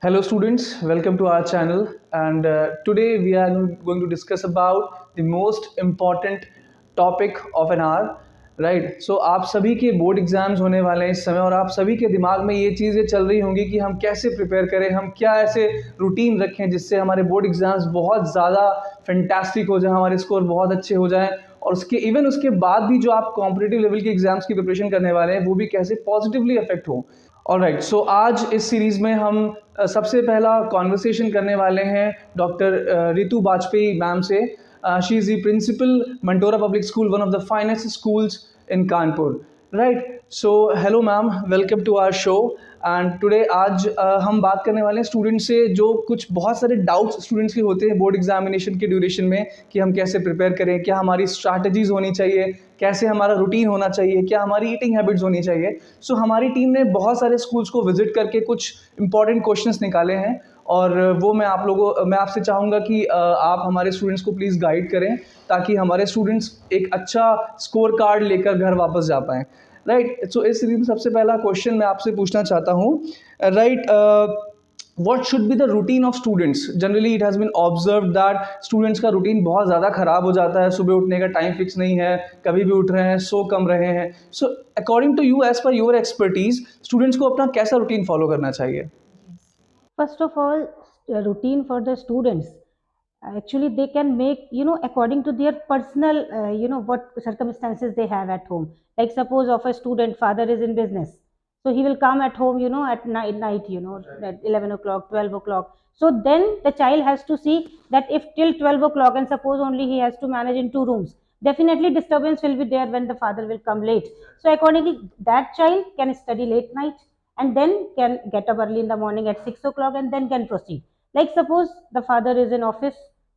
Hello students, welcome to our channel and today we are going to discuss about the most important topic of an hour, right? So आप सभी के board exams होने वाले हैं इस समय और आप सभी के दिमाग में ये चीज़ें चल रही होंगी कि हम कैसे प्रिपेयर करें, हम क्या ऐसे रूटीन रखें जिससे हमारे बोर्ड एग्जाम्स बहुत ज़्यादा फैंटास्टिक हो जाए, हमारे स्कोर बहुत अच्छे हो जाएं और उसके बाद भी जो आप कॉम्पिटिटिव लेवल के एग्जाम्स की प्रिपरेशन करने वाले हैं वो भी कैसे पॉजिटिवली अफेक्ट हो। ऑलराइट, सो आज इस सीरीज में हम सबसे पहला कॉन्वर्सेशन करने वाले हैं डॉक्टर रितु बाजपेयी मैम से। She is the principal Mantora public school, one of the finest schools in Kanpur, right? So hello ma'am, welcome to our show. And today आज हम बात करने वाले हैं स्टूडेंट से जो कुछ बहुत सारे डाउट्स स्टूडेंट्स के होते हैं बोर्ड एग्जामिनेशन के ड्यूरेशन में कि हम कैसे प्रिपेयर करें, क्या हमारी स्ट्रैटेजीज होनी चाहिए, कैसे हमारा रूटीन होना चाहिए, क्या हमारी ईटिंग हैबिट्स होनी चाहिए। सो हमारी टीम ने बहुत सारे स्कूल्स को विजिट करके कुछ इंपॉर्टेंट क्वेश्चंस निकाले हैं और वो मैं आपसे चाहूँगा कि आप हमारे स्टूडेंट्स को प्लीज़ गाइड करें ताकि हमारे स्टूडेंट्स एक अच्छा स्कोर कार्ड लेकर घर वापस जा पाएँ, राइट? सो इस सीरीज में सबसे पहला क्वेश्चन मैं आपसे पूछना चाहता हूँ, right? what should be the routine of students? Generally it has been observed that students का रूटीन बहुत ज़्यादा ख़राब हो जाता है, सुबह उठने का टाइम फिक्स नहीं है, कभी भी उठ रहे हैं, सो कम रहे हैं। So according to you, as per your expertise, students को अपना कैसा रूटीन फॉलो करना चाहिए? First of all, routine for the students. Actually, they can make, according to their personal, what circumstances they have at home. Like suppose of a student, father is in business. So he will come at home, at night, at 11 o'clock, 12 o'clock. So then the child has to see that if till 12 o'clock and suppose only he has to manage in two rooms, definitely disturbance will be there when the father will come late. So accordingly, that child can study late night and then can get up early in the morning at 6 o'clock and then can proceed. Like suppose the father is in office,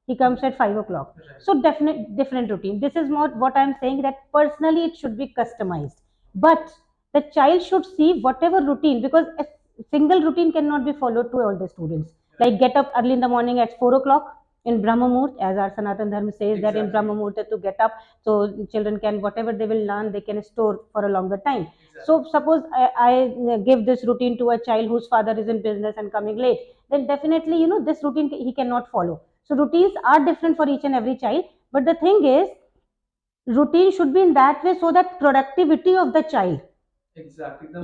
he comes at 5 o'clock. So definite different routine. This is more what I'm saying, that personally it should be customized. But the child should see whatever routine, because a single routine cannot be followed to all the students. Like get up early in the morning at 4 o'clock in Brahma Muhurt, as our Sanatan Dharma says, that in Brahma Muhurt to get up, so children can, whatever they will learn, they can store for a longer time. So suppose I give this routine to a child whose father is in business and coming late, then definitely, this routine he cannot follow. So routines are different for each and every child. But the thing is, routine should be in that way so that productivity of the child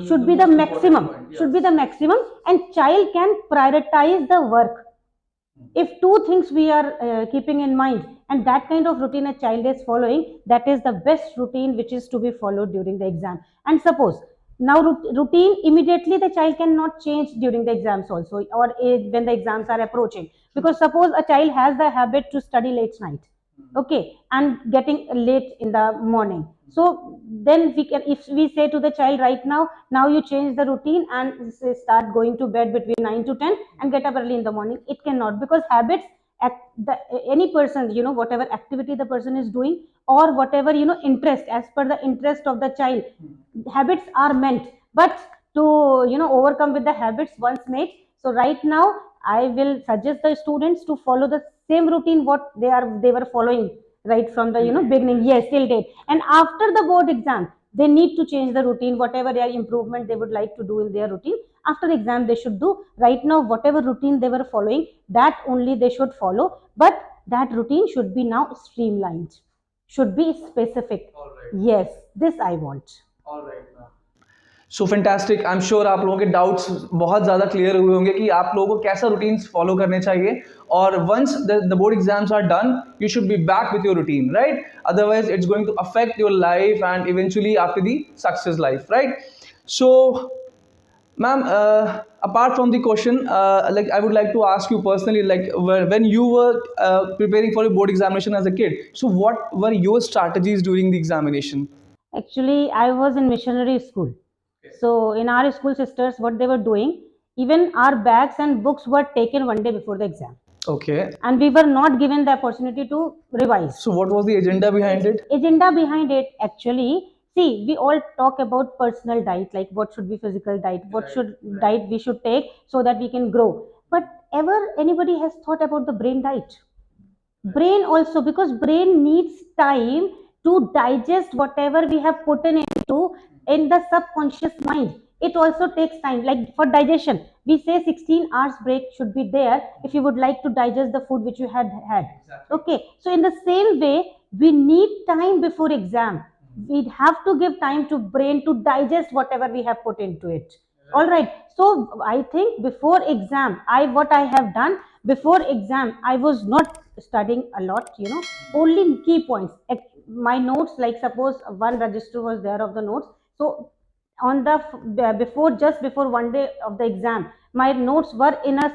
should be the maximum, should be the maximum, and child can prioritize the work. If two things we are keeping in mind, and that kind of routine a child is following, that is the best routine which is to be followed during the exam. And suppose now routine immediately the child cannot change during the exams also, or when the exams are approaching, because suppose a child has the habit to study late night, okay, and getting late in the morning. So then we can, if we say to the child right now you change the routine and start going to bed between 9 to 10 and get up early in the morning, it cannot, because habits at the any person, whatever activity the person is doing, or whatever, interest, as per the interest of the child, habits are meant. But to, overcome with the habits once made, so right now I will suggest the students to follow the same routine what they were following right from the, beginning, yes, till date. And after the board exam, they need to change the routine, whatever their improvement they would like to do in their routine. After the exam they should do. Right now whatever routine they were following, that only they should follow, but that routine should be now streamlined, should be specific. Yes, this I want. So fantastic, I am sure आप लोगों के doubts बहुत ज़्यादा clear हुए होंगे कि आप लोगों को कैसा रूटीन्स फॉलो करने चाहिए। और once the board exams are done, you should be back with your routine, right? Otherwise it's going to affect your life and eventually after the success life, right? So ma'am, apart from the question, like I would like to ask you personally, like when you were preparing for a board examination as a kid, so what were your strategies during the examination? Actually I was in missionary school. So in our school, sisters, what they were doing, even our bags and books were taken one day before the exam, Okay, and we were not given the opportunity to revise. so what was the agenda behind it? Agenda behind it, actually, see, we all talk about personal diet, like what should be physical diet, what should diet we should take so that we can grow. But ever anybody has thought about the brain diet? Brain also, because brain needs time to digest whatever we have put in into in the subconscious mind. it also takes time. Like for digestion, we say 16 hours break should be there if you would like to digest the food which you had had. Okay, so in the same way, we need time before exam. We have to give time to brain to digest whatever we have put into it. All right, so I think before exam, what I have done, before exam I was not studying a lot, only key points. My notes, like suppose one register was there of the notes, so on the before, just before one day of the exam, my notes were in a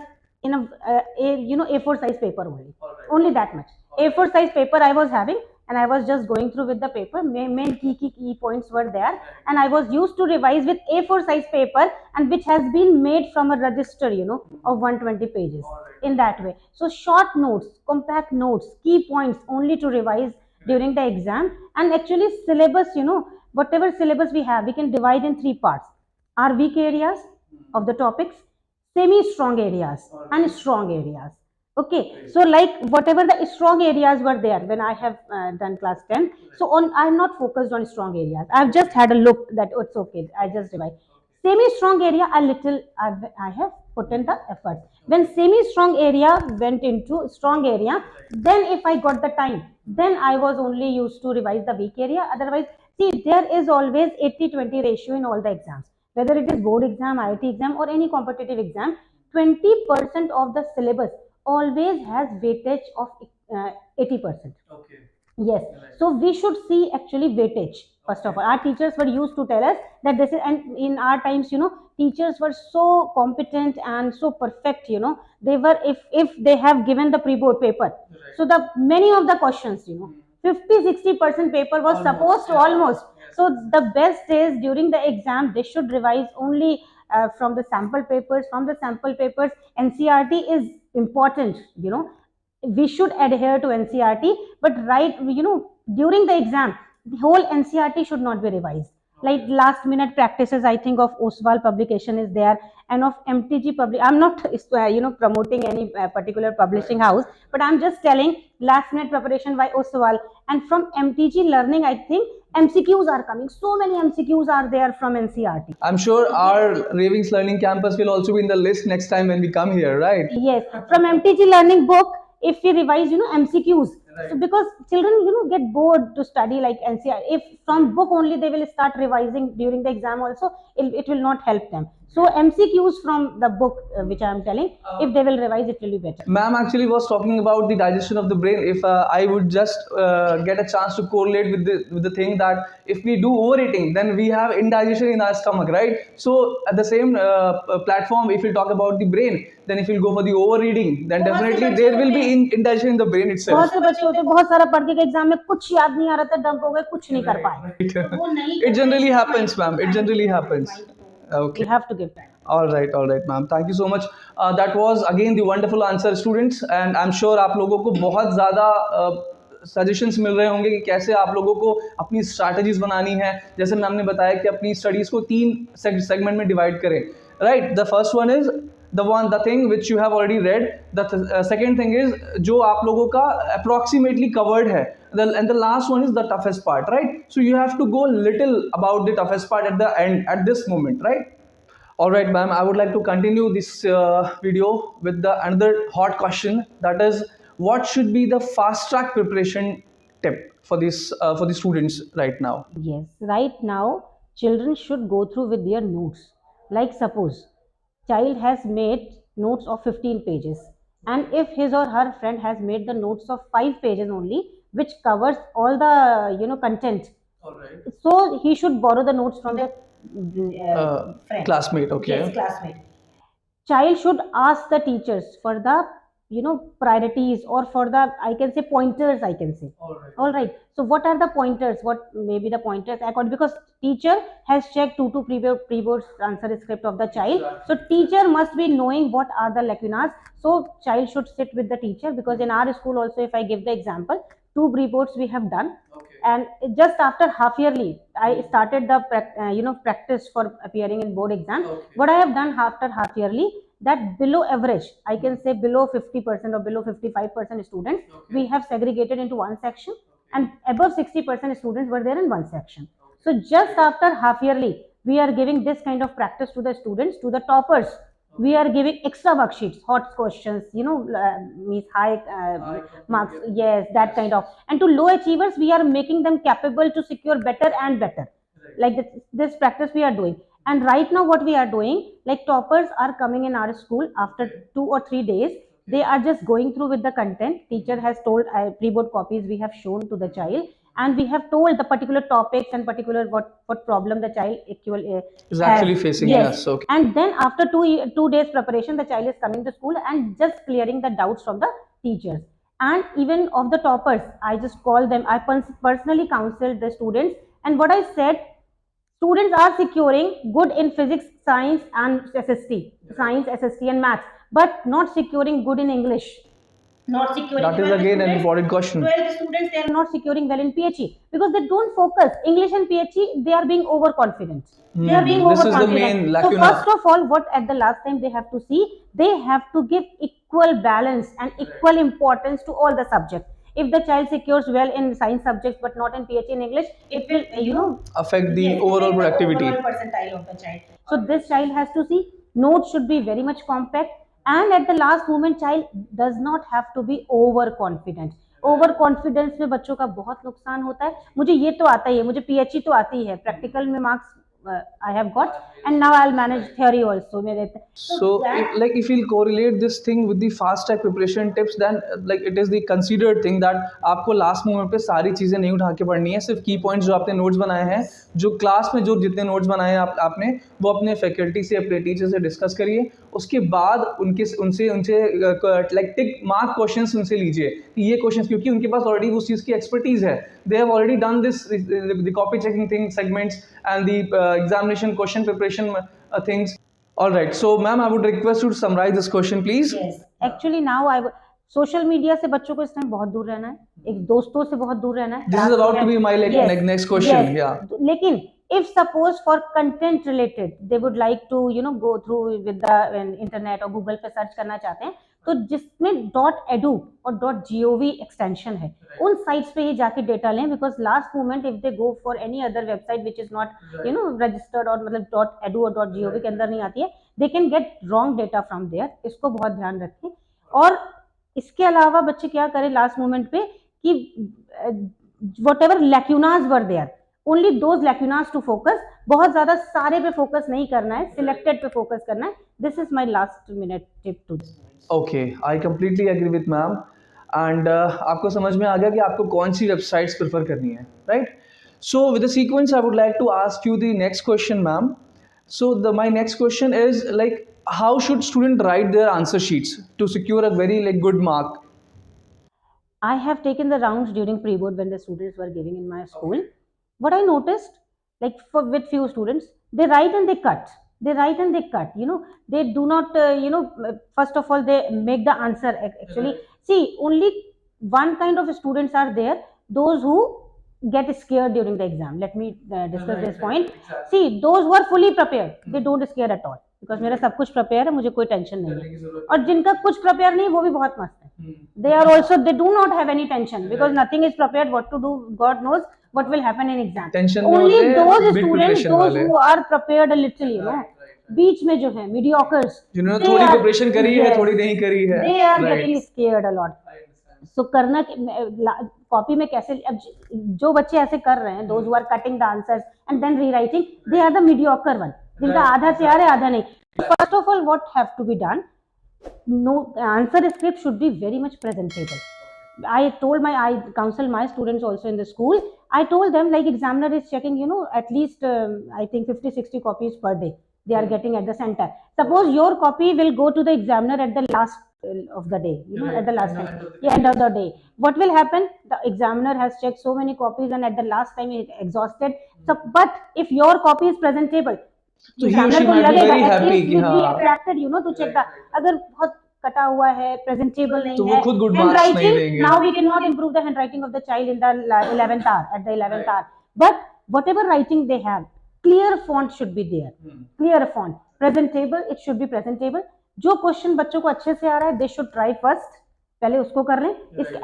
A4 size paper only. Only that much. A4 size paper I was having, and I was just going through with the paper. Main key points were there, and I was used to revise with A4 size paper, and which has been made from a register, of 120 pages. In that way, so short notes, compact notes, key points only to revise during the exam. And actually syllabus, whatever syllabus we have, we can divide in three parts: our weak areas of the topics, semi strong areas, and strong areas. Okay, so like whatever the strong areas were there when I have done class 10, so on I'm not focused on strong areas. I've just had a look that, oh, it's okay, I just revise. Semi strong area, a little I have put in the effort. When semi strong area went into strong area, then if I got the time, then I was only used to revise the weak area. Otherwise, see, there is always 80-20 ratio in all the exams, whether it is board exam, IIT exam, or any competitive exam. 20% of the syllabus always has weightage of 80%. Yes, so we should see actually weightage. First of all, our teachers were used to tell us that this is, and in our times, teachers were so competent and so perfect. They were, if they have given the pre-board paper, so the many of the questions, 50-60% paper was supposed to almost. So the best is during the exam they should revise only from the sample papers. From the sample papers, NCERT is important. We should adhere to NCERT, but during the exam, the whole NCERT should not be revised. Like last minute practices, I think of Oswal publication is there, and of MTG public. I'm not promoting any particular publishing house, but I'm just telling last minute preparation by Oswal. And from MTG learning, I think MCQs are coming. So many MCQs are there from NCERT. I'm sure our Ravings Learning Campus will also be in the list next time when we come here, right? Yes, from MTG learning book, if we revise, MCQs. So because children, get bored to study like NCR. If from book only they will start revising during the exam also, it will not help them. So MCQs from the book, which I am telling, if they will revise, it will be better. Ma'am actually was talking about the digestion of the brain. If I would just get a chance to correlate with the thing that if we do overeating, then we have indigestion in our stomach, right? So at the same platform, if we talk about the brain, then if you go for the overeating, then definitely there will be indigestion in the brain itself. बहुत से बच्चे होते हैं, बहुत सारा पढ़ के exam में कुछ याद नहीं आ रहा था, डंप हो गए, कुछ नहीं कर पाए. It generally happens, ma'am. It generally happens. Okay. We have to give time. All right, ma'am. Thank you so much. That was again the wonderful answer, students. And I'm sure आप लोगों को बहुत ज़्यादा सजेशंस मिल रहे होंगे कि कैसे आप लोगों को अपनी स्ट्रैटेजीज बनानी है. जैसे मैम ने बताया कि अपनी स्टडीज़ को 3 सेगमेंट में डिवाइड करें. Right. The first one is the thing which you have already read. The second thing is जो आप लोगों का approximately covered है. And the last one is the toughest part, right? So you have to go little about the toughest part at the end, at this moment, right? All right, ma'am. I would like to continue this video with the another hot question. That is, what should be the fast track preparation tip for the students right now? Yes, right now children should go through with their notes. Like suppose child has made notes of 15 pages, and if his or her friend has made the notes of 5 pages only, which covers all the content. All right. So he should borrow the notes from the friend. Classmate. Okay. Yes, classmate. Child should ask the teachers for the priorities, or for the, I can say, pointers, I can say. All right. So what are the pointers? What may be the pointers? Because teacher has checked 2 pre-board answer script of the child. So teacher must be knowing what are the lacunas. So child should sit with the teacher, because in our school also, if I give the example, 2 pre-boards we have done. And just after half yearly, I started the practice for appearing in board exam. What I have done after half yearly, that below average, I can say below 50% or below 55% students, we have segregated into one section, and above 60% students were there in one section. So just after half yearly, we are giving this kind of practice to the students, to the toppers. We are giving extra worksheets, hot questions, means high marks, yes, that kind of. And to low achievers, we are making them capable to secure better and better. Like this practice we are doing. And right now, what we are doing, like toppers are coming in our school after 2 or 3 days. They are just going through with the content. Teacher has told pre-board copies we have shown to the child, and we have told the particular topics and particular what problem the child Is has. actually facing, Yes. yes, okay. And then after 2 days preparation, the child is coming to school and just clearing the doubts from the teachers. And even of the toppers, I just call them, I personally counseled the students, and what I said, students are securing good in physics, science and SST and maths, but not securing good in English, not securing. That is again an important question. 12 students, they are not securing well in PHE because they don't focus. English and PHE, they are being overconfident. They are being This is the overconfident. main So lacuna. first of all, what at the last time they have to see, they have to give equal balance and equal importance to all the subjects. If the child secures well in science subjects but not in PHE in English, it will, Affect the yes, overall affect the productivity. overall percentile of the child. So this child has to see, notes should be very much compact, and at the last moment child does not have to be overconfident. Over confidence में बच्चों का बहुत नुकसान होता है. मुझे ये तो आता ही है, मुझे पीएचई तो आती है, प्रैक्टिकल में marks I have got, and now I'll manage theory also. So, if you'll correlate this thing with the fast track preparation tips, then like it is the considered thing that आपको last moment पे सारी चीज़ें नहीं उठा के पढ़नी है, सिर्फ की पॉइंट्स जो आपने नोट्स बनाए हैं, जो क्लास में जो जितने नोट्स बनाए हैं आपने वो अपने फैकल्टी से अपने टीचर से डिस्कस करिए. उसके बाद उनसे लाइक टिक मार्क क्वेश्चंस उनसे लीजिए कि ये क्वेश्चंस, क्योंकि उनके पास ऑलरेडी उस चीज़ की एक्सपर्टीज है. They have already done this, the copy checking thing segments and the examination question preparation things. All right. So, ma'am, I would request you to summarize this question, please. Yes. Actually, now social media से बच्चों को इस time बहुत दूर रहना है, एक दोस्तों से बहुत दूर रहना है. This is about to be my next question. Yes. Yeah. लेकिन if suppose for content related they would like to go through with the internet और गूगल पे सर्च करना चाहते हैं, तो जिसमें .edu और .gov एक्सटेंशन है, उन साइट्स पे ही जाके डेटा लें. Because last moment if they go for any other website which is not registered और मतलब .edu और .gov के अंदर नहीं आती है, they can get wrong data from there. इसको बहुत ध्यान रखें. और इसके अलावा बच्चे क्या करें लास्ट मोमेंट पे कि whatever lacunas were there, only those lacunas to focus. बहुत ज्यादा सारे पे फोकस नहीं करना है, सिलेक्टेड पे फोकस करना है. This is my last minute tip two. Okay, I completely agree with ma'am. And आपको समझ में आ गया कि आपको कौन सी वेबसाइट्स प्रेफर करनी है, right? So with the sequence I would like to ask you the next question, ma'am. So my next question is like, how should student write their answer sheets to secure a very good mark? I have taken the rounds during pre-board when the students were giving in my school. What I noticed, like with few students, they write and they cut. They write and they cut. They do not, first of all, they make the answer actually. See, only one kind of students are there, those who get scared during the exam. Let me discuss this point. See, those who are fully prepared, they don't scare at all. Because मेरा सब कुछ prepare है, मुझे कोई tension नहीं है. और जिनका कुछ प्रिपेयर नहीं वो भी बहुत मस्त है. They are also, they do not have any tension because nothing is prepared. What to do, God knows what will happen in exam. Only those students those who are prepared a little, बीच में जो है Mediocres, जिन्होंने थोड़ी preparation करी है, थोड़ी नहीं करी है, they are getting scared a lot. So करना कॉपी में कैसे, अब जो बच्चे ऐसे कर रहे हैं, those who are cutting the answers and then rewriting, they are the mediocre one, जिनका आधा तैयार है आधा नहीं. First of all, what have to be done? No, answer script should be very much presentable. I counsel my students also in the school. I told them, like, examiner is checking, at least I think 50-60 copies per day they are getting at the center. Suppose your copy will go to the examiner at the last of the day, at the last time, end of the day. What will happen? The examiner has checked so many copies and at the last time he is exhausted. So, but if your copy is presentable, तो he or she might be very happy कि हाँ, attracted, to check that. अगर बहुत कटा हुआ है, presentable नहीं तो है, वो खुद good marks नहीं देंगे. Now we cannot improve the handwriting of the child in the 11th hour, at the 11th hour. But whatever writing they have, clear font should be there. Clear font, presentable, it should be presentable. जो question बच्चों को अच्छे से आ रहा है, they should try first. पहले उसको कर लें.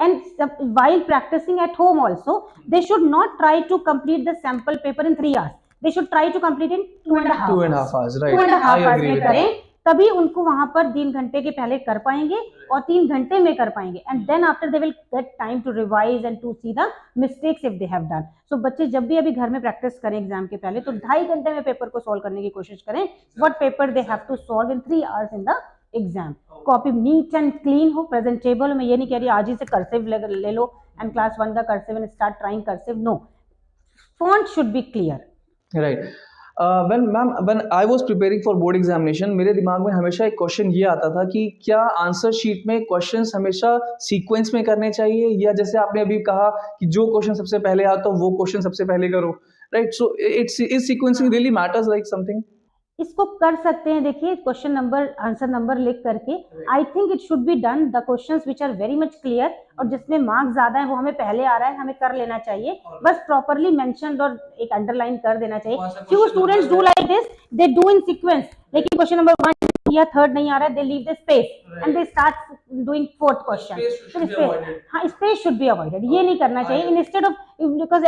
And while practicing at home also, they should not try to complete the sample paper in 3 hours. They should try to complete in 2.5 2.5 hours, right? 2.5 I hours agree में with that. करें, तभी उनको वहां पर 3 घंटे के पहले कर पाएंगे और 3 घंटे में कर पाएंगे, and then after they will get time to revise and to see the mistakes if they have done. So बच्चे जब भी अभी घर में प्रैक्टिस करें एग्जाम के पहले, तो 2.5 घंटे में पेपर को सॉल्व करने की कोशिश करें. What paper they have to solve in 3 hours in the exam. Copy neat and clean हो, प्रेजेंटेबल. मैं ये नहीं कह रही आज ही से कर्सिव ले लो एंड क्लास 1 का cursive and start trying cursive. No, font should be clear. Right. When I was preparing for board examination, मेरे दिमाग में हमेशा एक क्वेश्चन ये आता था कि क्या आंसर शीट में क्वेश्चंस हमेशा सीक्वेंस में करने चाहिए, या जैसे आपने अभी कहा कि जो क्वेश्चन सबसे पहले आता हो वो क्वेश्चन सबसे पहले करो, right? So it's is sequencing really matters like something? इसको कर सकते हैं. देखिए, क्वेश्चन नंबर आंसर नंबर लिख करके I think it should be done the questions which are very much clear, और जिसमें मार्क्स ज्यादा है वो हमें पहले आ रहा है, हमें कर लेना चाहिए. बस प्रॉपरली मेंशन्ड और एक अंडरलाइन कर देना चाहिए. Few students do like this, they do in sequence, लेकिन क्वेश्चन नंबर 1 या 3 नहीं आ रहा है, they leave the space and they start doing 4th question. हाँ, स्पेस शुड बी अवॉइडेड. ये नहीं करना चाहिए. Instead of, because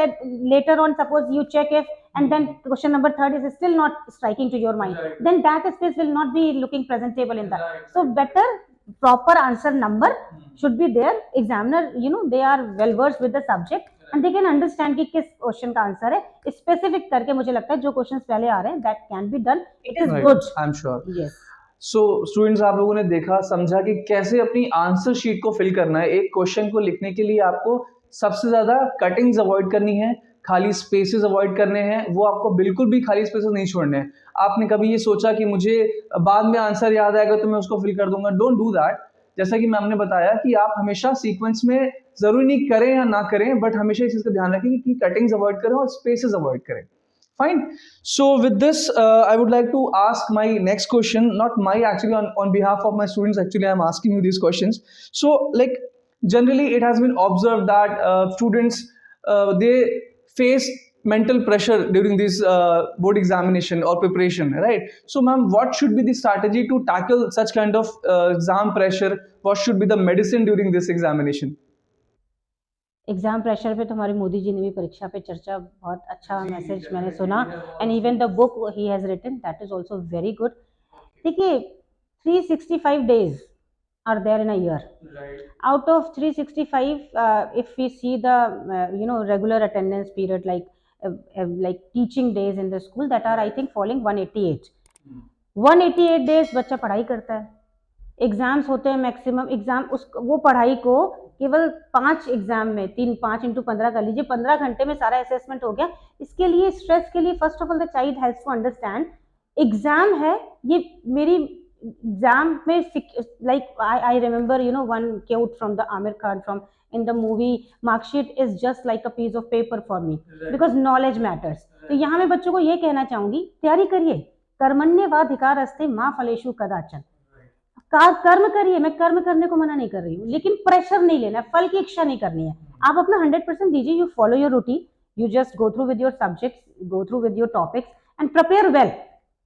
later on suppose you check if and then question number 3 is still not striking to your mind, then that space will not be looking presentable in that. So better proper answer number should be there. Examiner, they are well versed with the subject and they can understand कि किस question का answer है. Specific करके मुझे लगता है जो questions पहले आ रहे हैं that can be done. It is good. I'm sure. Yes. So students, आप लोगों ने देखा समझा कि कैसे अपनी आंसर शीट को फिल करना है. एक क्वेश्चन को लिखने के लिए आपको सबसे ज्यादा कटिंग्स अवॉइड करनी है, खाली स्पेसेस अवॉइड करने हैं. वो आपको बिल्कुल भी खाली स्पेसेस नहीं छोड़ने हैं. आपने कभी ये सोचा कि मुझे बाद में आंसर याद आएगा तो मैं उसको फिल कर दूंगा? Don't do that. जैसा कि मैम ने बताया कि आप हमेशा सीक्वेंस में जरूरी नहीं करें या ना करें, बट हमेशा इस चीज का ध्यान रखें कि कटिंग्स अवॉइड करें और स्पेसेस अवॉइड करें. Fine. So with this, I would like to ask my next question. Not my, actually, on behalf of my students. Actually, I'm asking you these questions. So, like, generally, it has been observed that students they face mental pressure during this board examination or preparation, right? So, ma'am, what should be the strategy to tackle such kind of exam pressure? What should be the medicine during this examination? Exam pressure पे तो हमारे मोदी जी ने भी परीक्षा पे चर्चा, बहुत अच्छा मैसेज मैंने सुना, and even the book he has written that is also very good. देखिए, 365 days are there in a year. Out of 365, if we see the regular attendance period, like teaching days in the school, that are I think falling 188. 188 days बच्चा पढ़ाई करता है. Exams होते हैं maximum. Exam वो पढ़ाई को केवल 5 एग्जाम में 5 into 15 कर लीजिए, 15 घंटे में सारा असेसमेंट हो गया. इसके लिए स्ट्रेस के लिए first of all the child has to understand exam है. ये मेरी एग्जाम में, like I remember one quote from the Aamir Khan from in the movie, marksheet is just like a piece of paper for me because knowledge matters. तो यहाँ मैं बच्चों को ये कहना चाहूंगी, तैयारी करिए. कर्मण्येवाधिकारस्ते मा फलेषु कदाचन. कर्म करिए, मैं कर्म करने को मना नहीं कर रही हूँ, लेकिन प्रेशर नहीं लेना, फल की इच्छा नहीं करनी है. आप अपना 100% दीजिए. You follow your routine, you just go through with your subjects, go through with your topics and prepare well.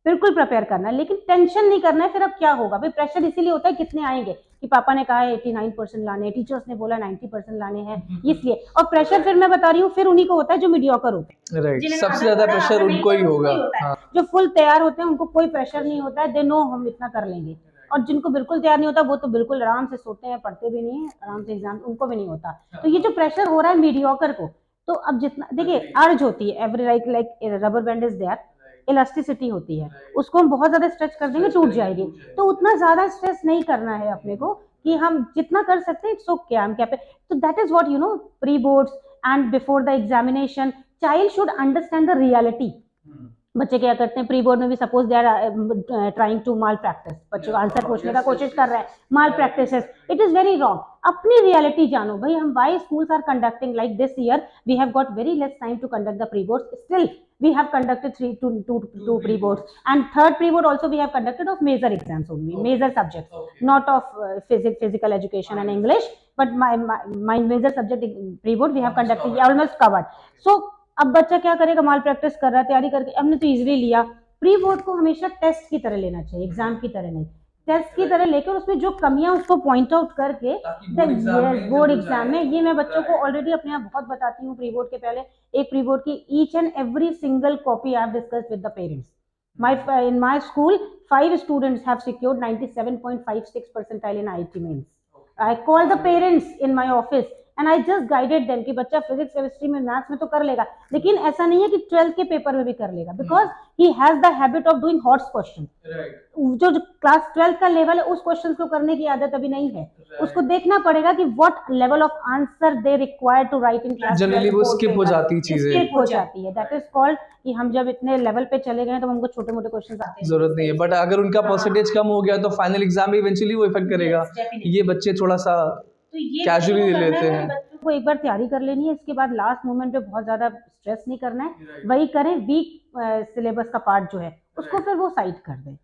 बिल्कुल प्रिपेयर करना है, लेकिन टेंशन नहीं करना है. फिर अब क्या होगा भाई, प्रेशर इसीलिए होता है कितने आएंगे कि पापा ने कहा है 89% लाने, टीचर्स ने बोला 90% लाने हैं, इसलिए. और प्रेशर फिर मैं बता रही हूँ, फिर उन्हीं को होता है जो मीडियोकर होते हैं. राइट, सबसे ज्यादा प्रेशर उनको ही होगा. जो फुल तैयार होते हैं उनको कोई प्रेशर नहीं होता है. दे नो हम इतना कर लेंगे. और जिनको बिल्कुल तैयार नहीं होता वो तो बिल्कुल आराम से सोते हैं, पढ़ते भी नहीं है, आराम से एग्जाम उनको भी नहीं होता. तो ये जो प्रेशर हो रहा है मीडियोकर को, तो अब जितना देखिए अर्ज होती है, every like rubber band is there, elasticity होती है, उसको हम बहुत ज्यादा स्ट्रेच कर देंगे टूट जाएगी. तो उतना ज्यादा स्ट्रेस नहीं करना है अपने को, कि हम जितना कर सकते हैं it's okay, I am capable. तो that is what pre boards and before the examination child should understand the reality. बच्चे क्या करते हैं प्री बोर्ड में भी, suppose they are trying to malpractice, बच्चों आंसर पूछने का कोशिश कर रहा है, malpractice. It is very wrong. अपनी रियलिटी जानो भाई. हम why schools are conducting like this year, we have got very less time to conduct the pre boards. Still we have conducted two pre-boards, and third pre-board also we have conducted of major exams only, major subjects, not of physical education and English, but my major subject pre-board we have conducted, almost covered. So अब बच्चा क्या करेगा, माल practice कर रहा है, तैयारी करके हमने तो इजीली लिया. प्री बोर्ड को हमेशा टेस्ट की तरह लेना चाहिए, एग्जाम की तरह नहीं. टेस्ट की तरह लेकर उसमें जो कमियां उसको पॉइंट आउट करके बोर्ड एग्जाम में ये मैं बच्चों को ऑलरेडी अपने आप बहुत बताती हूँ प्री बोर्ड के पहले। एक प्री बोर्ड की each and every single copy I have discussed with the parents. In my school, 5 students have secured 97.56 percentile in IIT mains. I called the parents in my office and I just guided them कि बच्चा physics chemistry में maths में तो कर लेगा, लेकिन ऐसा नहीं है कि 12th के पेपर में भी कर लेगा, because he has the habit of doing hots question. जो क्लास 12th का लेवल है उस क्वेश्चन को करने की आदत अभी नहीं है, उसको देखना पड़ेगा कि what level of answer they require to write in class. Generally वो स्किप हो जाती चीजें, स्किप हो जाती है, दैट इज कॉल्ड कि हम जब इतने लेवल पे चले गए तो हमको छोटे मोटे क्वेश्चन आते हैं, जरूरत नहीं है। बट अगर उनका परसेंटेज कम हो गया तो फाइनल एग्जाम में इवेंचुअली वो इफेक्ट करेगा। ये बच्चे थोड़ा सा कैजुअली ले लेते हैं। बच्चों को एक बार तैयारी कर लेनी है, इसके बाद लास्ट मोमेंट पे बहुत ज्यादा स्ट्रेस नहीं करना है, वही करें। वीक सिलेबस का पार्ट जो है उसको फिर वो साइड कर दे,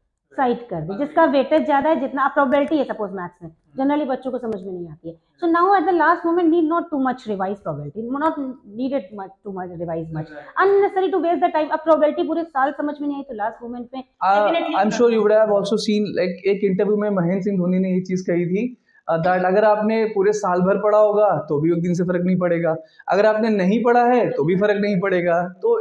जिसका वेटेज ज्यादा है, जितना प्रोबेबिलिटी है सपोज मैथ्स में जनरली बच्चों को समझ में नहीं आती है, so now at the last moment need not to much revise probability, not needed much to much revise much unnecessary to waste the time. अब प्रोबेबिलिटी पूरे साल समझ में नहीं आई तो लास्ट मोमेंट में आई am sure you would have also seen, like एक interview में महेंद्र सिंह धोनी ने ये चीज कही थी दैट अगर आपने पूरे साल भर पढ़ा होगा तो भी एक दिन से फर्क नहीं पड़ेगा, अगर आपने नहीं पढ़ा है तो भी फर्क नहीं पड़ेगा। तो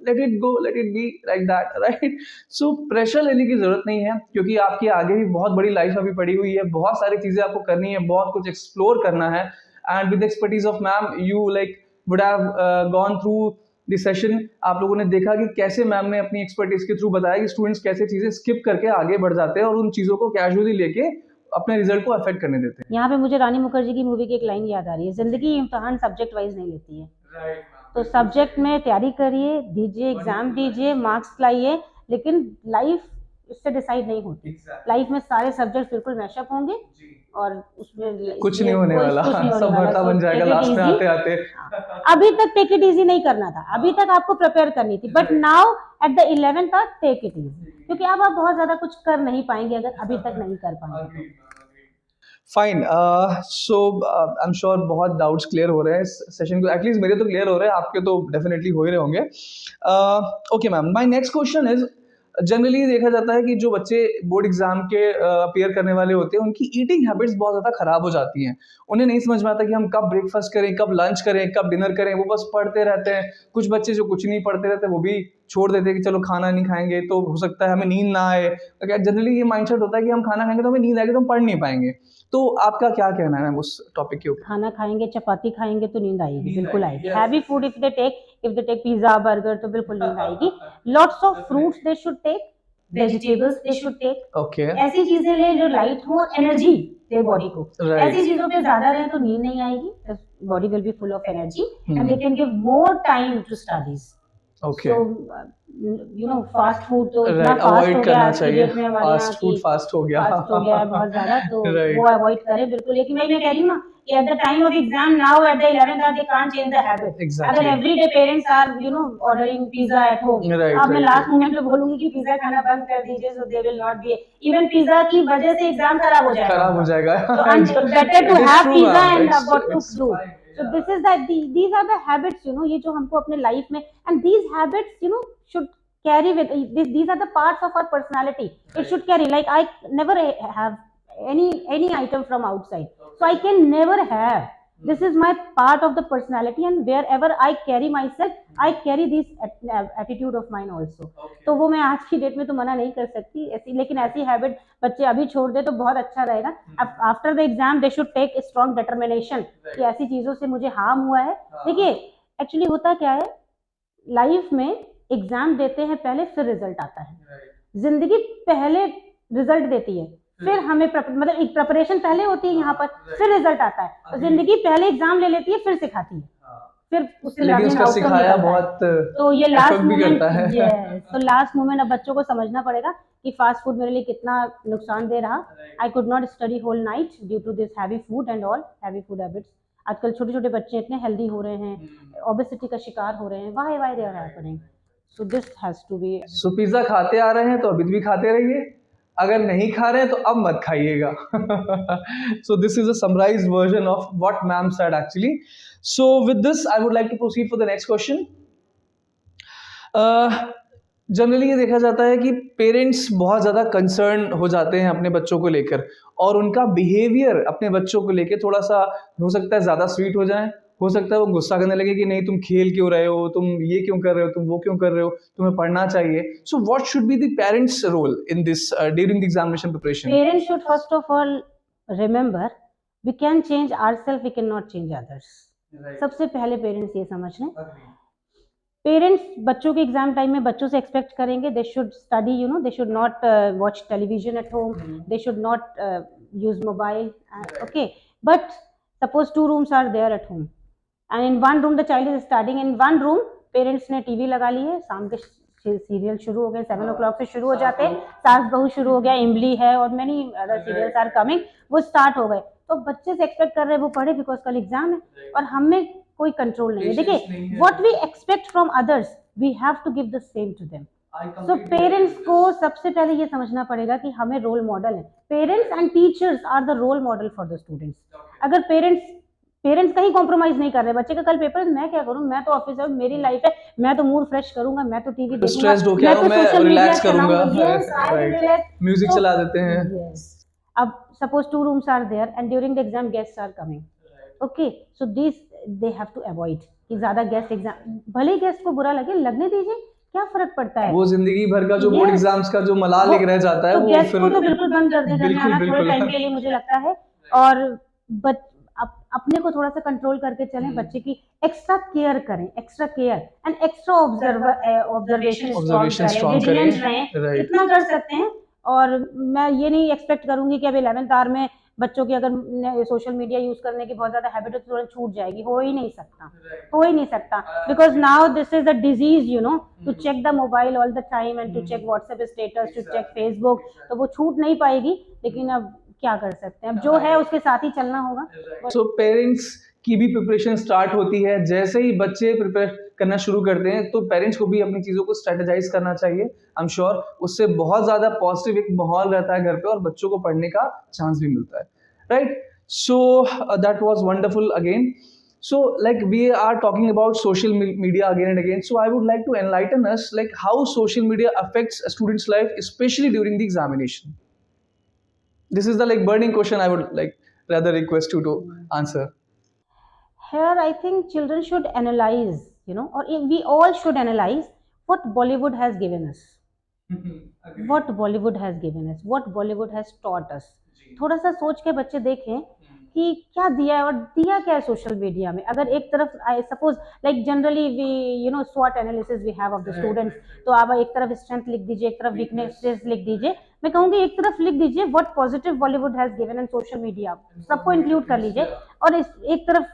let it go, let it be like that, right. So pressure लेने की जरूरत नहीं है, क्योंकि आपके आगे भी बहुत बड़ी लाइफ अभी पड़ी हुई है, बहुत सारी चीजें आपको करनी है, बहुत कुछ एक्सप्लोर करना है। And with expertise of ma'am you like would have gone through this session. आप लोगों ने देखा कि कैसे मैम ने अपनी एक्सपर्टीज के थ्रू बताया कि स्टूडेंट्स कैसे चीजें स्किप करके आगे बढ़ जाते हैं और उन चीजों को कैजुअली लेके अपने रिजल्ट को अफेक्ट करने देते हैं। यहाँ पे मुझे रानी मुखर्जी की मूवी की एक लाइन याद आ रही है, जिंदगी इम्तिहान सब्जेक्ट वाइज नहीं लेती है। तो सब्जेक्ट में तैयारी करिए, दीजिए, एग्जाम दीजिए, मार्क्स लाइए, लेकिन लाइफ इससे डिसाइड नहीं होती। लाइफ में सारे सब्जेक्ट बिल्कुल मैशअप होंगे और उसमें कुछ नहीं होने वाला, सब भरता बन जाएगा लास्ट में आते आते। अभी तक टेक इट इजी नहीं करना था, अभी तक आपको प्रिपेयर करनी थी, but now at the 11th तक टेक इट इजी, क्योंकि अब आप बहुत ज्यादा कुछ कर नहीं पाएंगे अगर अभी तक नहीं कर पाएंगे। Fine, so I am sure बहुत डाउट्स क्लियर हो रहे हैं इस सेशन को, एटलीस्ट मेरे तो क्लियर हो रहे हैं, आपके तो डेफिनेटली हो ही रहे होंगे। Okay ma'am, my next question is, generally देखा जाता है कि जो बच्चे बोर्ड एग्जाम के अपियर करने वाले होते हैं उनकी ईटिंग हैबिट्स बहुत ज़्यादा खराब हो जाती हैं। उन्हें नहीं समझ में आता कि हम कब ब्रेकफास्ट करें, कब लंच करें, कब डिनर करें, वो बस पढ़ते रहते हैं। कुछ बच्चे जो कुछ नहीं पढ़ते रहते वो भी छोड़ देते हैं कि चलो खाना नहीं खाएंगे तो हो सकता है हमें नींद ना आए। जनरली ये माइंडसेट होता है कि हम खाना खाएंगे तो हमें नींद आएगी तो हम पढ़ नहीं पाएंगे। तो आपका क्या कहना है उस टॉपिक के ऊपर? खाना खाएंगे, चपाती खाएंगे तो नींद आएगी, बिल्कुल आएगी। Heavy food if they take pizza burger तो बिल्कुल नींद आएगी। Lots of fruits they should take, vegetables they should take. Okay, ऐसी चीजें ले जो लाइट हो, एनर्जी दे बॉडी को। ऐसी चीजों पे ज्यादा रहे तो नींद नहीं आएगी, body will be full of energy and they can give more time to studies. Okay, you know fast food तो इतना फास्ट अवॉइड हो करना गया चाहिए, फास्ट फूड फास्ट हो गया बहुत ज्यादा, तो वो अवॉइड करें बिल्कुल। लेकिन मैं कह रही हूँ ना कि at the time of exam now at the 11th they can't change the habit. अगर everyday parents are ordering pizza at home, अब मैं लास्ट मोमेंट पे बोलूंगी कि पिज्जा खाना बंद कर दीजिए, so they will not be, even pizza की वजह से एग्जाम खराब हो जाएगा। तो better to have pizza and what to do. So this is that these are the habits, ये जो हमको अपने लाइफ में, and these habits should carry with these are the parts of our personality. It should carry, like I never have any item from outside, so I can never have. This is my part of the personality, and wherever I carry myself, I carry this attitude of mine also. तो वो मैं आज की date में तो मना नहीं कर सकती ऐसी, लेकिन ऐसी हैबिट बच्चे अभी छोड़ दे तो बहुत अच्छा रहेगा। After the exam they should take strong determination कि ऐसी चीजों से मुझे हार्म हुआ है। देखिए एक्चुअली होता क्या है, लाइफ में एग्जाम देते हैं पहले, फिर रिजल्ट आता है। जिंदगी पहले रिजल्ट देती है, फिर हमें मतलब एक प्रिपरेशन पहले होती है यहाँ पर, फिर रिजल्ट आता है। तो जिंदगी पहले एग्जाम ले लेती है, फिर सिखाती है, फिर उसका सिखाया बहुत, तो ये लास्ट मोमेंट है। तो लास्ट मोमेंट अब बच्चों को समझना पड़ेगा कि फास्ट फूड मेरे लिए कितना नुकसान दे रहा। I could not study whole night due to this heavy food and all heavy food habits. आजकल छोटे छोटे बच्चे इतने हेल्दी हो रहे हैं, ओबेसिटी का शिकार हो रहे हैं, why they are happening. So this has to be. So pizza खाते आ रहे हैं तो अभी भी खाते रहिए, अगर नहीं खा रहे हैं तो अब मत खाइएगा। So this is a summarized version of what ma'am said actually. So with this I would like to proceed for the next question. Generally ये देखा जाता है कि पेरेंट्स बहुत ज़्यादा कंसर्न हो जाते हैं अपने बच्चों को लेकर, और उनका बिहेवियर अपने बच्चों को लेकर थोड़ा सा हो सकता है ज़्यादा स्वीट हो जाए, हो सकता है वो गुस्सा करने लगे कि नहीं तुम खेल क्यों रहे हो, तुम ये क्यों कर रहे हो, तुम वो क्यों कर रहे हो, तुम्हें पढ़ना चाहिए. So what should be the parents role in this during the examination preparation? Parents should first of all remember we can change ourselves, we cannot change others. सबसे पहले पेरेंट्स ये समझ लें. पेरेंट्स बच्चों के एग्जाम टाइम में बच्चों से एक्सपेक्ट करेंगे they should study, you know, they should not watch television at home, they should not use mobile, okay, but suppose two rooms are there at home and in one room the child is studying, in one room parents ने TV लगा ली है, शाम के serial शुरू हो गए, 7 o'clock से शुरू हो जाते हैं, सास बहू शुरू हो गया, इमली है और many other serials are coming, वो स्टार्ट हो गए, तो बच्चे से एक्सपेक्ट कर रहे हैं वो पढ़े बिकॉज कल एग्जाम है और हमें कोई कंट्रोल नहीं है. देखिए what we expect from others we have to give the same to them. So parents को सबसे पहले ये समझना पड़ेगा कि हमें रोल मॉडल है. Parents and teachers are the role model for the students. अगर पेरेंट्स कहीं कॉम्प्रोमाइज नहीं कर रहे, बच्चे का कल पेपर है, मैं क्या करूं, मैं तो ऑफिस है, मेरी लाइफ है, मैं तो मूड फ्रेश करूंगा, मैं तो टीवी देखूंगा, स्ट्रेस्ड हो मैं क्या तो मैं सोशल मीडिया रिलैक्स करूंगा, चलाऊंगा, म्यूजिक चला देते हैं. अब suppose two rooms are there and during the exam guests are coming, okay, so this they have to avoid कि ज्यादा गेस्ट एग्जाम, भले ही गेस्ट को बुरा लगे, लगने दीजिए, क्या फर्क पड़ता है. वो जिंदगी भर का जो बोर्ड एग्जाम्स का जो मलाल एक रह जाता है, तो वो गेस्ट फिर को तो बिल्कुल बंद कर देना चाहिए थोड़े टाइम के लिए, मुझे लगता है. और अपने को थोड़ा सा कंट्रोल करके चलें, बच्चे की एक्स्ट्रा केयर करें, extra care and extra observation strong करें, इतना कर सकते हैं. और मैं ये नहीं एक्सपेक्ट करूंगी कि अब 11th आवर में बच्चों की अगर सोशल मीडिया यूज करने की बहुत ज्यादा हैबिट तो छूट जाएगी, हो ही नहीं सकता, हो ही नहीं सकता, because now this is a disease, you know, to check the mobile all the time and to check WhatsApp status, to check Facebook, तो वो छूट नहीं पाएगी. लेकिन अब क्या कर सकते हैं, अब जो है उसके साथ ही चलना होगा. सो पेरेंट्स की भी प्रिपरेशन स्टार्ट होती है, जैसे ही बच्चे प्रिपेयर करना शुरू करते हैं तो पेरेंट्स को भी अपनी चीज़ों को स्ट्रेटेजाइज करना चाहिए. आई एम श्योर उससे बहुत ज़्यादा पॉजिटिव एक माहौल रहता है घर पे और बच्चों को पढ़ने का चांस भी मिलता है, right. So that was wonderful again. So like we are talking about social media again and again, so I would like to enlighten us like how social media affects a student's life, especially during the examination. This is the like burning question I would like rather request you to answer. Here I think children should analyze, you know, or we all should analyze what Bollywood has given us. what Bollywood has given us, what Bollywood has taught us. थोड़ा सा सोच के बच्चे देखें कि क्या दिया है और दिया क्या है सोशल मीडिया में. अगर एक तरफ I suppose like generally we you know स्वॉट analysis we have of the students, तो आप एक तरफ स्ट्रेंथ लिख दीजिए, एक तरफ वीकनेसेस लिख दीजिए. मैं कहूँगी एक तरफ लिख दीजिए what positive Bollywood has given in social media, सबको इंक्लूड कर लीजिए, और एक तरफ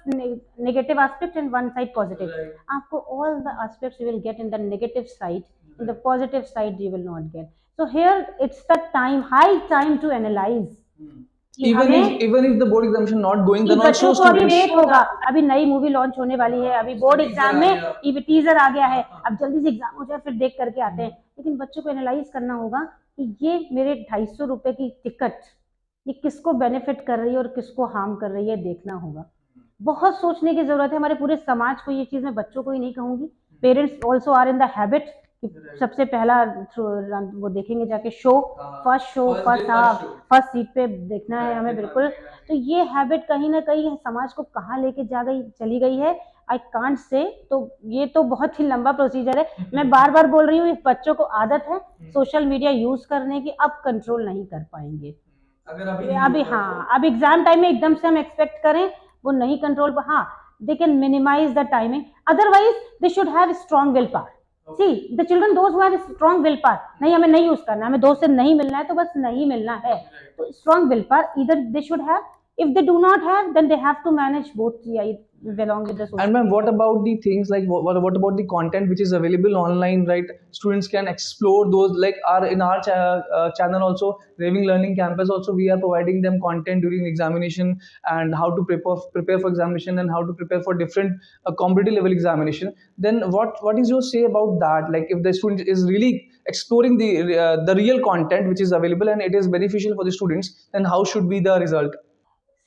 negative aspect and one side positive. आपको all the aspects you will get in the negative side, in the positive side you will not get. So here it's the time, high time to analyze. Even if the board examination not going, then also अभी wait होगा, अभी नई movie launch होने वाली है, अभी board exam में teaser आ गया है, अब जल्दी से एग्जाम हो जाए फिर देख करके आते हैं. लेकिन बच्चों को एनालाइज करना होगा कि ये मेरे 250 रुपए की टिकट ये किसको बेनिफिट कर रही है और किसको हार्म कर रही है, देखना होगा. बहुत सोचने की जरूरत है हमारे पूरे समाज को. ये चीज मैं बच्चों को ही नहीं कहूंगी, parents also are in the habit. सबसे पहला वो देखेंगे जाके show, first half, first seat पे देखना है हमें, बिल्कुल. तो ये हैबिट कहीं ना कहीं समाज को कहाँ लेके चली गई है, आई कांट से. तो ये तो बहुत ही लंबा प्रोसीजर है. मैं बार बार बोल रही हूँ, इस बच्चों को आदत है सोशल मीडिया यूज करने की, अब कंट्रोल नहीं कर पाएंगे. अभी हाँ, अब एग्जाम टाइम में एकदम से हम एक्सपेक्ट करें वो नहीं कंट्रोल. हाँ, they can minimize the timing, otherwise they should have strong will power. See, the children those who have strong will power, नहीं हमें नहीं यूज करना, हमें दोस्त से नहीं मिलना है तो बस नहीं मिलना है. तो strong will power either they should have. If they do not have, then they have to manage both along with the social. And ma'am, what about the things like what about the content which is available online, right? Students can explore those, like in our channel also, Raving Learning Campus also, we are providing them content during examination and how to prepare for examination and how to prepare for different competitive level examination. Then what is your say about that? Like if the student is really exploring the real content which is available and it is beneficial for the students, then how should be the result?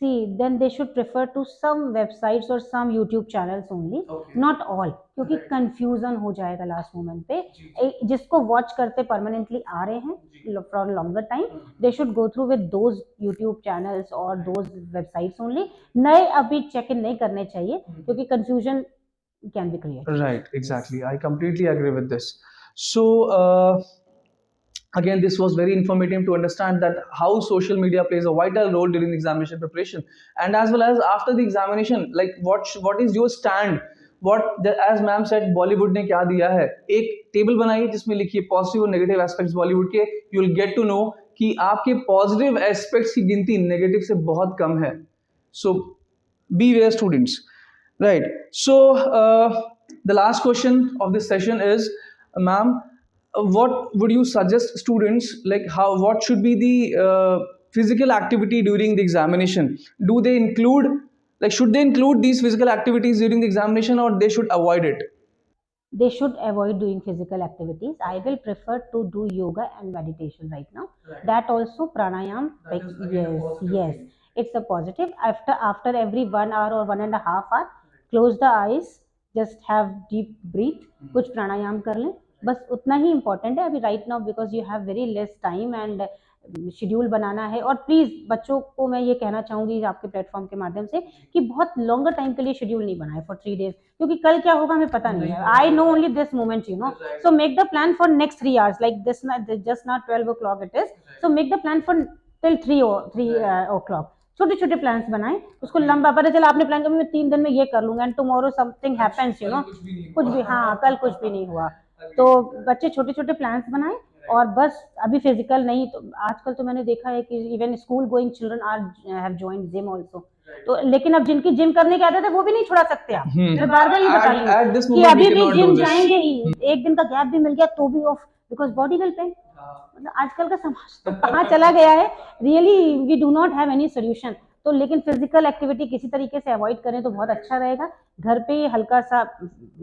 see, then they should prefer to some websites or some YouTube channels only, Okay. not all, क्योंकि Right. confusion हो जाएगा last moment पे। जी, जी। जिसको watch करते permanently आ रहे हैं जी। For longer time, they should go through with those YouTube channels और दोज वेबसाइट्स ओनली। नए अभी चेक इन नहीं करने चाहिए, क्योंकि confusion can be created. Right, exactly. I completely agree with this. So, again, this was very informative to understand that how social media plays a vital role during the examination preparation, and as well as after the examination. Like, what is your stand? As ma'am said, Bollywood ने क्या दिया है? एक table बनाइए जिसमें लिखिए positive और negative aspects Bollywood के. You will get to know कि आपके पॉजिटिव एस्पेक्ट्स की गिनती नेगेटिव से बहुत कम है. So, beware, students. Right. So, the last question of this session is, ma'am, what would you suggest students, like what should be the physical activity during the examination? Do they include, like, should they include these physical activities during the examination, or they should avoid it? They should avoid doing physical activities. I will prefer to do yoga and meditation right now. Right. That also pranayam, That like, is again a yes, positive yes, thing. it's a positive. After every 1 hour or 1.5 hour, close the eyes, just have deep breathe, कुछ प्राणायाम कर लें, बस उतना ही important है अभी right now, because you have very less time and schedule बनाना है। और प्लीज़ बच्चों को मैं ये कहना चाहूँगी आपके प्लेटफॉर्म के माध्यम से कि बहुत लॉन्गर टाइम के लिए शेड्यूल नहीं बनाए फॉर 3 days, क्योंकि कल क्या होगा हमें पता नहीं है। I know only this moment, you know, so make the plan for next 3 hours, like this just not 12 o'clock it is, so make the plan for till 3 o'clock। छोटे छोटे प्लान्स बनाएं, उसको लंबा, पता चला आपने प्लान किया मैं 3 दिन में ये कर लूंगा and tomorrow something happens, you know, कुछ भी, हाँ, कल कुछ भी नहीं हुआ। तो बच्चे छोटे छोटे प्लान्स बनाएं, और बस अभी फिजिकल नहीं तो आजकल तो मैंने देखा है कि even school going children are have joined gym also. तो लेकिन अब जिनकी जिम करने के आते थे वो भी नहीं छुड़ा सकते आप। मैं बार बार ये बता रही हूँ कि अभी भी जिम जाएंगे ही, एक दिन का गैप भी मिल गया तो भी off, because body will pain. मतलब आजकल का समाज तो कहाँ चला गया है, really we do not have any solution. तो लेकिन फिजिकल एक्टिविटी किसी तरीके से अवॉइड करें तो बहुत अच्छा रहेगा। घर पे ही हल्का सा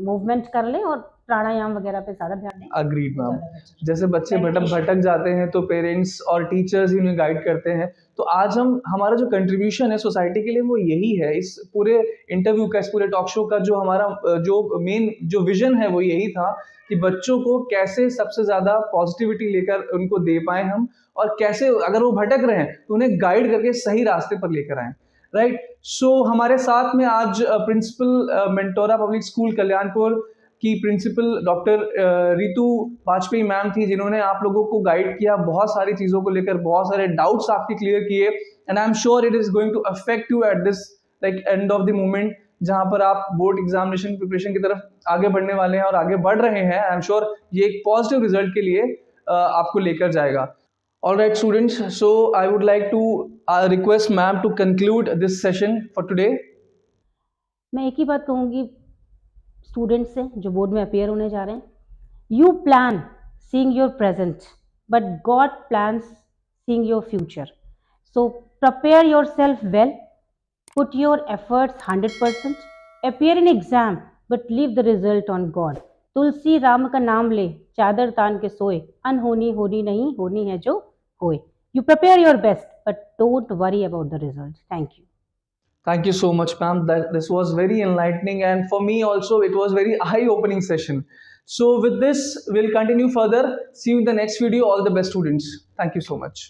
मूवमेंट कर लें और प्राणायाम वगैरह पे ज़्यादा ध्यान दें। Agreed ma'am. जैसे बच्चे भटक जाते हैं तो पेरेंट्स और टीचर्स ही उन्हें गाइड करते हैं। तो आज हमारा जो कंट्रीब्यूशन है सोसाइटी के लिए वो यही है। इस पूरे इंटरव्यू का, इस पूरे टॉक शो का जो हमारा जो मेन जो विजन है वो यही था कि बच्चों को कैसे सबसे ज़्यादा पॉजिटिविटी लेकर उनको दे पाएँ हम, और कैसे अगर वो भटक रहे हैं तो उन्हें गाइड करके सही रास्ते पर लेकर आएँ। राइट। सो हमारे साथ में आज principal Mentora public school Kalyanpur की principal doctor Ritu Vajpayee ma'am थी, जिन्होंने आप लोगों को गाइड किया बहुत सारी चीज़ों को लेकर, बहुत सारे डाउट्स आपके क्लियर किए, and I am sure it is going to affect you at this like end of the moment, जहाँ पर आप बोर्ड एग्जामिनेशन प्रिपरेशन की तरफ आगे बढ़ने वाले हैं और आगे बढ़ रहे हैं। आई एम श्योर ये एक पॉजिटिव रिजल्ट के लिए आपको लेकर जाएगा। All right, students. So I would like to request ma'am to conclude this session for today. मैं एक ही बात कहूँगी स्टूडेंट्स से जो बोर्ड में अपियर होने जा रहे हैं, you plan seeing your present but God plans seeing your future. So prepare yourself well, put your efforts 100%, appear in exam but leave the result on God. Tulsi Ram का नाम ले, चादर तान के सोए, अनहोनी होनी नहीं, होनी है जो होए। You prepare your best, but don't worry about the result. Thank you. Thank you so much, ma'am. This was very enlightening, and for me also it was very eye-opening session. So with this, we'll continue further. See you in the next video. All the best, students. Thank you so much.